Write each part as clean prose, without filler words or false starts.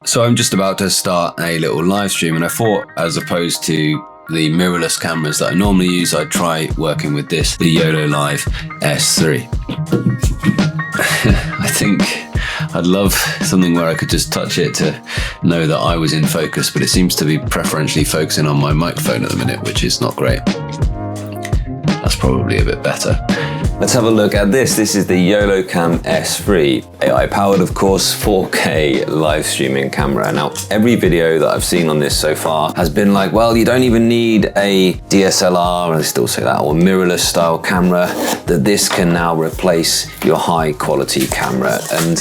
So I'm just about to start a little live stream, and I thought, as opposed to the mirrorless cameras that I normally use, I'd try working with this, the YoloLiv S3. I think I'd love something where I could just touch it to know that I was in focus, but it seems to be preferentially focusing on my microphone at the minute, which is not great. That's probably a bit better. Let's have a look at this. This is the YoloCam S3, AI-powered, of course, 4K live streaming camera. Now, every video that I've seen on this so far has been like, well, you don't even need a DSLR, and I still say that, or mirrorless style camera, that this can now replace your high quality camera. And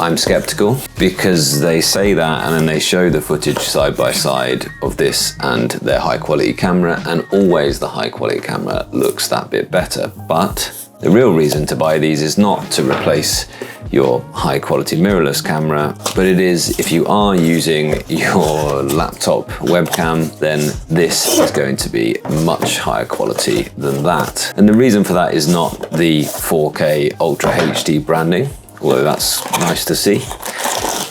I'm skeptical, because they say that and then they show the footage side by side of this and their high quality camera, and always the high quality camera looks that bit better. But the real reason to buy these is not to replace your high quality mirrorless camera, but it is if you are using your laptop webcam, then this is going to be much higher quality than that. And the reason for that is not the 4K Ultra HD branding, although that's nice to see.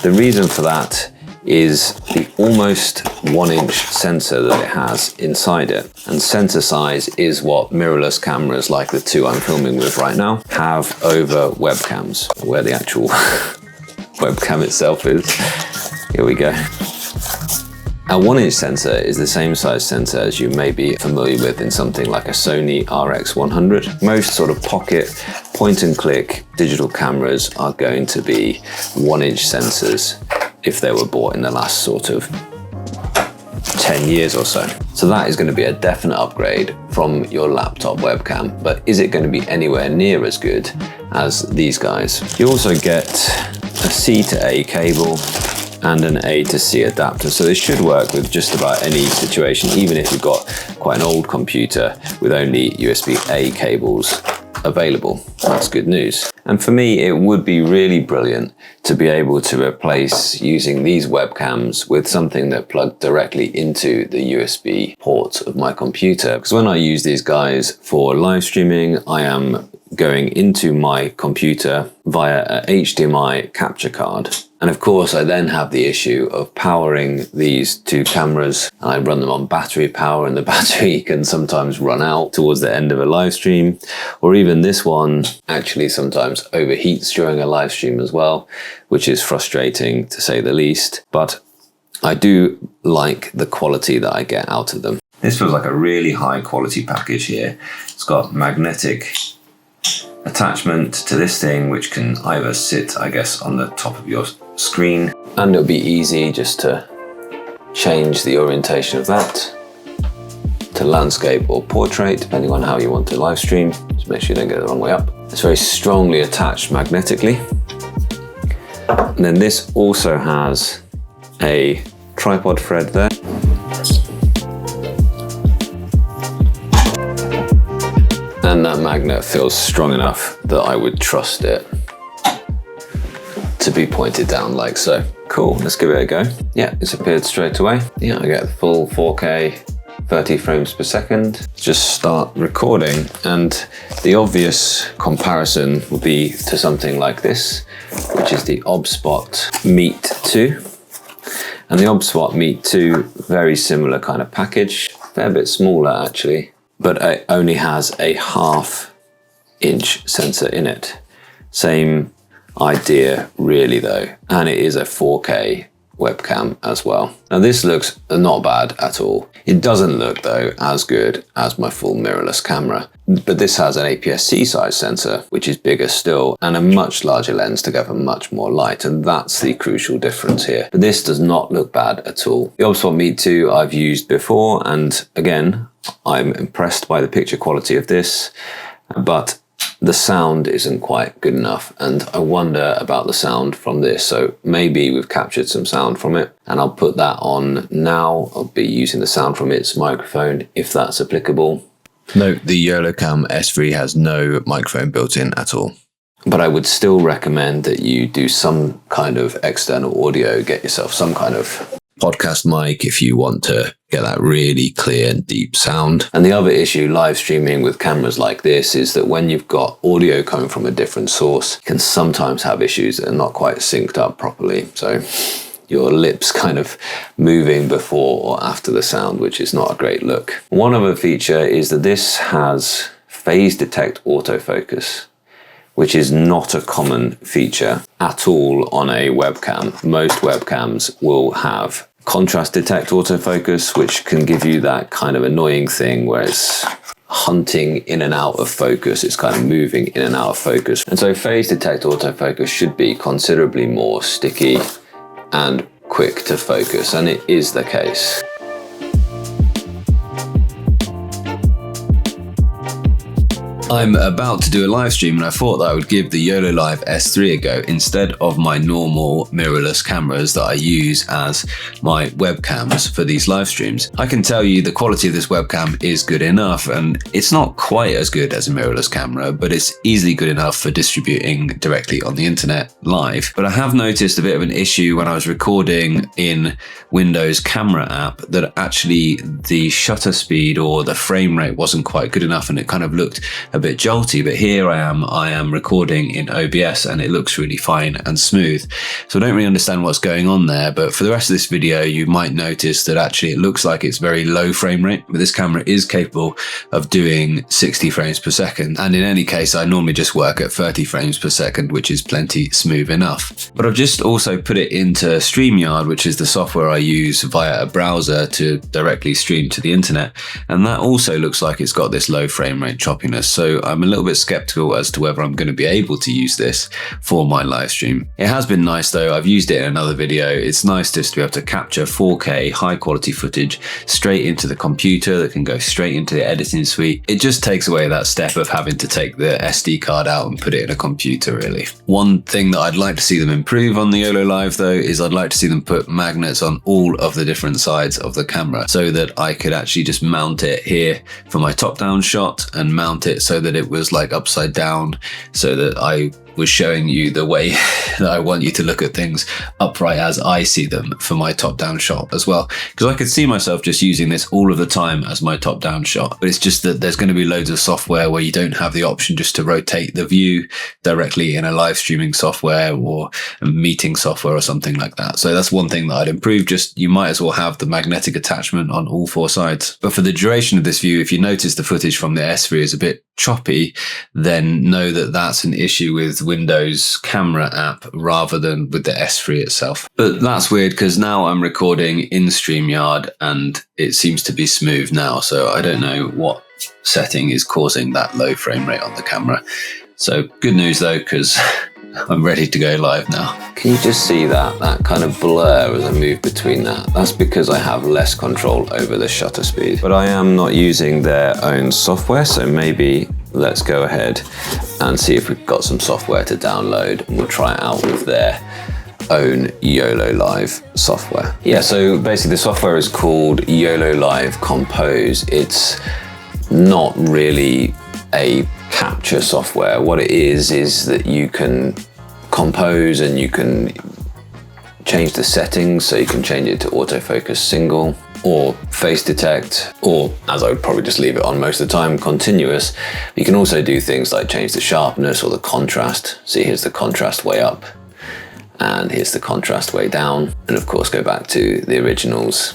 The reason for that is the almost 1-inch sensor that it has inside it. And sensor size is what mirrorless cameras like the two I'm filming with right now have over webcams, where the actual webcam itself is. Here we go. A 1-inch sensor is the same size sensor as you may be familiar with in something like a Sony RX100. Most sort of pocket, point and click digital cameras are going to be 1-inch sensors if they were bought in the last sort of 10 years or so. So that is going to be a definite upgrade from your laptop webcam, but is it going to be anywhere near as good as these guys? You also get a C to A cable and an A to C adapter. So this should work with just about any situation, even if you've got quite an old computer with only USB-A cables available. That's good news. And for me, it would be really brilliant to be able to replace using these webcams with something that plugged directly into the USB port of my computer. Because when I use these guys for live streaming, I am going into my computer via a HDMI capture card. And of course, I then have the issue of powering these two cameras. I run them on battery power, and the battery can sometimes run out towards the end of a live stream, or even this one actually sometimes overheats during a live stream as well, which is frustrating to say the least. But I do like the quality that I get out of them. This feels like a really high quality package here. It's got magnetic attachment to this thing, which can either sit, I guess, on the top of your screen, and it'll be easy just to change the orientation of that to landscape or portrait, depending on how you want to live stream. Just make sure you don't get it the wrong way up. It's very strongly attached magnetically. And then this also has a tripod thread there. And that magnet feels strong enough that I would trust it to be pointed down like so. Cool, let's give it a go. Yeah, it's appeared straight away. Yeah, I get the full 4K, 30 frames per second. Just start recording, and the obvious comparison would be to something like this, which is the OBSBOT Meet 2. And the OBSBOT Meet 2, very similar kind of package, fair bit smaller actually, but it only has a 1/2-inch sensor in it. Same idea really though, and it is a 4K webcam as well. Now this looks not bad at all. It doesn't look though as good as my full mirrorless camera, but this has an APS-C size sensor, which is bigger still, and a much larger lens to gather much more light, and that's the crucial difference here. But this does not look bad at all. The OBSBOT Meet 2 I've used before, and again, I'm impressed by the picture quality of this, but the sound isn't quite good enough, and I wonder about the sound from this. So maybe we've captured some sound from it, and I'll put that on now. I'll be using the sound from its microphone if that's applicable. Note the YoloCam S3 has no microphone built in at all. But I would still recommend that you do some kind of external audio, get yourself some kind of podcast mic if you want to get that really clear and deep sound. And the other issue live streaming with cameras like this is that when you've got audio coming from a different source, you can sometimes have issues that are not quite synced up properly. So your lips kind of moving before or after the sound, which is not a great look. One other feature is that this has phase detect autofocus, which is not a common feature at all on a webcam. Most webcams will have contrast detect autofocus, which can give you that kind of annoying thing where it's hunting in and out of focus. It's kind of moving in and out of focus. And so phase detect autofocus should be considerably more sticky and quick to focus, and it is the case. I'm about to do a live stream and I thought that I would give the YoloLiv S3 a go instead of my normal mirrorless cameras that I use as my webcams for these live streams. I can tell you the quality of this webcam is good enough, and it's not quite as good as a mirrorless camera, but it's easily good enough for distributing directly on the internet live. But I have noticed a bit of an issue when I was recording in Windows camera app, that actually the shutter speed or the frame rate wasn't quite good enough, and it kind of looked a bit jolty. But here I am recording in OBS and it looks really fine and smooth. So I don't really understand what's going on there, but for the rest of this video you might notice that actually it looks like it's very low frame rate, but this camera is capable of doing 60 frames per second, and in any case I normally just work at 30 frames per second, which is plenty smooth enough. But I've just also put it into StreamYard, which is the software I use via a browser to directly stream to the internet, and that also looks like it's got this low frame rate choppiness. So I'm a little bit skeptical as to whether I'm going to be able to use this for my live stream. It has been nice though. I've used it in another video. It's nice just to be able to capture 4K high quality footage straight into the computer that can go straight into the editing suite. It just takes away that step of having to take the SD card out and put it in a computer, really. One thing that I'd like to see them improve on the YoloLiv though is I'd like to see them put magnets on all of the different sides of the camera so that I could actually just mount it here for my top down shot and mount it so that it was like upside down, so that I was showing you the way that I want you to look at things upright as I see them for my top-down shot as well. Because I could see myself just using this all of the time as my top-down shot, but it's just that there's going to be loads of software where you don't have the option just to rotate the view directly in a live streaming software or a meeting software or something like that. So that's one thing that I'd improve. Just you might as well have the magnetic attachment on all four sides. But for the duration of this view, if you notice the footage from the S3 is a bit choppy, then know that that's an issue with Windows camera app rather than with the S3 itself. But that's weird because now I'm recording in StreamYard and it seems to be smooth now, so I don't know what setting is causing that low frame rate on the camera. So good news though, because I'm ready to go live now. Can you just see that kind of blur as I move between that? That's because I have less control over the shutter speed. But I am not using their own software, so maybe let's go ahead and see if we've got some software to download, and we'll try it out with their own YoloLiv software. Yeah, so basically the software is called YoloLiv Compose. It's not really a capture software. What it is that you can compose and you can change the settings, so you can change it to autofocus single or face detect, or as I would probably just leave it on most of the time, continuous. You can also do things like change the sharpness or the contrast. See, here's the contrast way up and here's the contrast way down, and of course go back to the originals,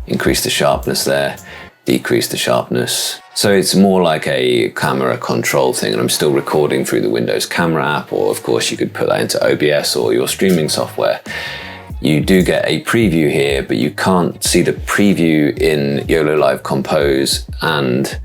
increase the sharpness there, decrease the sharpness. So it's more like a camera control thing, and I'm still recording through the Windows camera app, or of course you could put that into OBS or your streaming software. You do get a preview here, but you can't see the preview in YoloLiv Compose and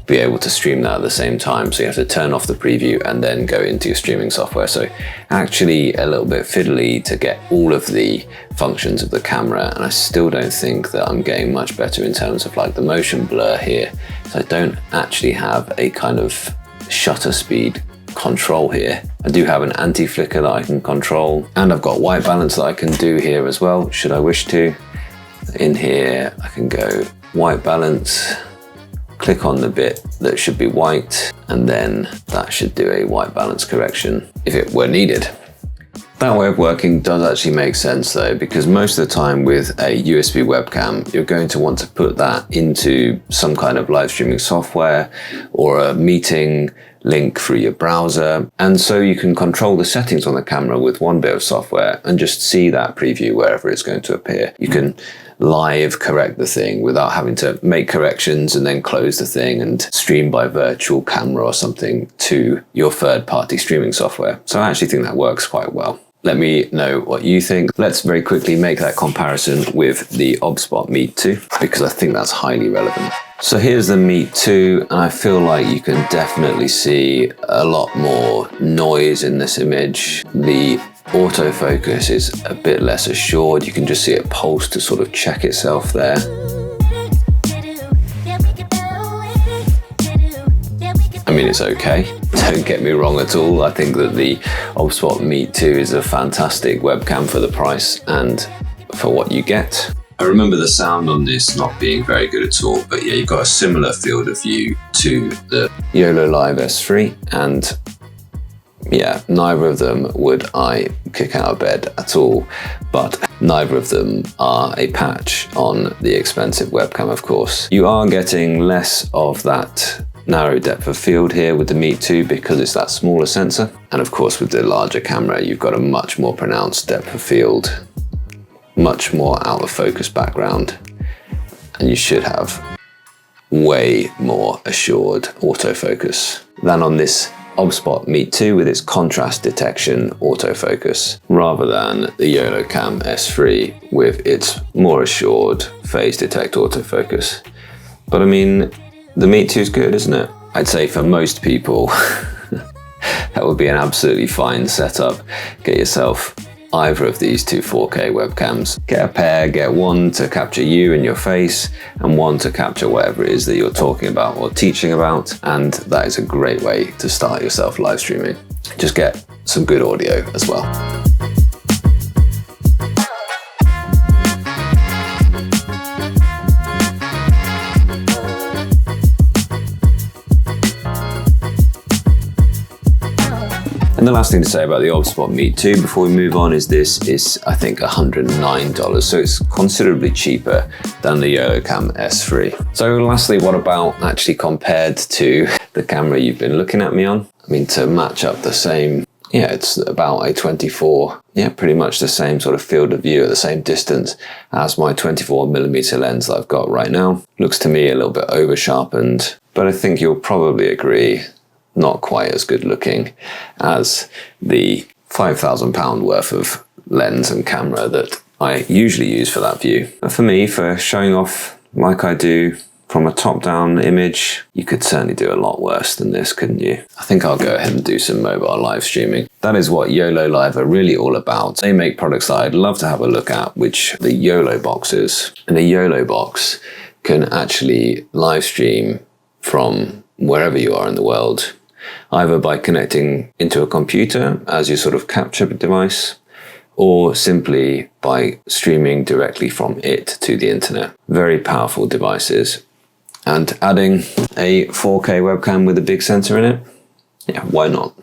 be able to stream that at the same time. So you have to turn off the preview and then go into your streaming software. So actually a little bit fiddly to get all of the functions of the camera, and I still don't think that I'm getting much better in terms of like the motion blur here. So I don't actually have a kind of shutter speed control here. I do have an anti-flicker that I can control, and I've got white balance that I can do here as well, should I wish to. In here I can go white balance, click on the bit that should be white, and then that should do a white balance correction if it were needed. That way of working does actually make sense though, because most of the time with a USB webcam, you're going to want to put that into some kind of live streaming software or a meeting link through your browser. And so you can control the settings on the camera with one bit of software and just see that preview wherever it's going to appear. You can live correct the thing without having to make corrections and then close the thing and stream by virtual camera or something to your third-party streaming software. So I actually think that works quite well. Let me know what you think. Let's very quickly make that comparison with the OBSBOT Meet 2, because I think that's highly relevant. So here's the Meet 2, and I feel like you can definitely see a lot more noise in this image. The autofocus is a bit less assured. You can just see it pulse to sort of check itself there. I mean, it's okay. Don't get me wrong at all. I think that the OBSBOT Meet 2 is a fantastic webcam for the price and for what you get. I remember the sound on this not being very good at all, but yeah, you've got a similar field of view to the YoloLiv S3, and yeah, neither of them would I kick out of bed at all, but neither of them are a patch on the expensive webcam, of course. You are getting less of that narrow depth of field here with the Meet 2 because it's that smaller sensor. And of course, with the larger camera, you've got a much more pronounced depth of field, much more out of focus background, and you should have way more assured autofocus than on this OBSBOT Meet 2 with its contrast detection autofocus, rather than the YoloCam S3 with its more assured phase detect autofocus. But I mean, the Meet 2 is good, isn't it? I'd say for most people, that would be an absolutely fine setup. Get yourself either of these two 4K webcams. Get a pair, get one to capture you and your face, and one to capture whatever it is that you're talking about or teaching about, and that is a great way to start yourself live streaming. Just get some good audio as well. And the last thing to say about the OBSBOT Meet 2 before we move on is this is, I think, $109. So it's considerably cheaper than the YoloCam S3. So lastly, what about actually compared to the camera you've been looking at me on? I mean, to match up the same, yeah, it's about a 24, yeah, pretty much the same sort of field of view at the same distance as my 24mm lens that I've got right now. Looks to me a little bit over sharpened, but I think you'll probably agree not quite as good looking as the £5,000 worth of lens and camera that I usually use for that view. But for me, for showing off like I do from a top-down image, you could certainly do a lot worse than this, couldn't you? I think I'll go ahead and do some mobile live streaming. That is what YoloLiv are really all about. They make products that I'd love to have a look at, which the YOLO boxes. And the YOLO box can actually live stream from wherever you are in the world, either by connecting into a computer as your sort of capture device, or simply by streaming directly from it to the internet. Very powerful devices. And adding a 4K webcam with a big sensor in it, yeah, why not?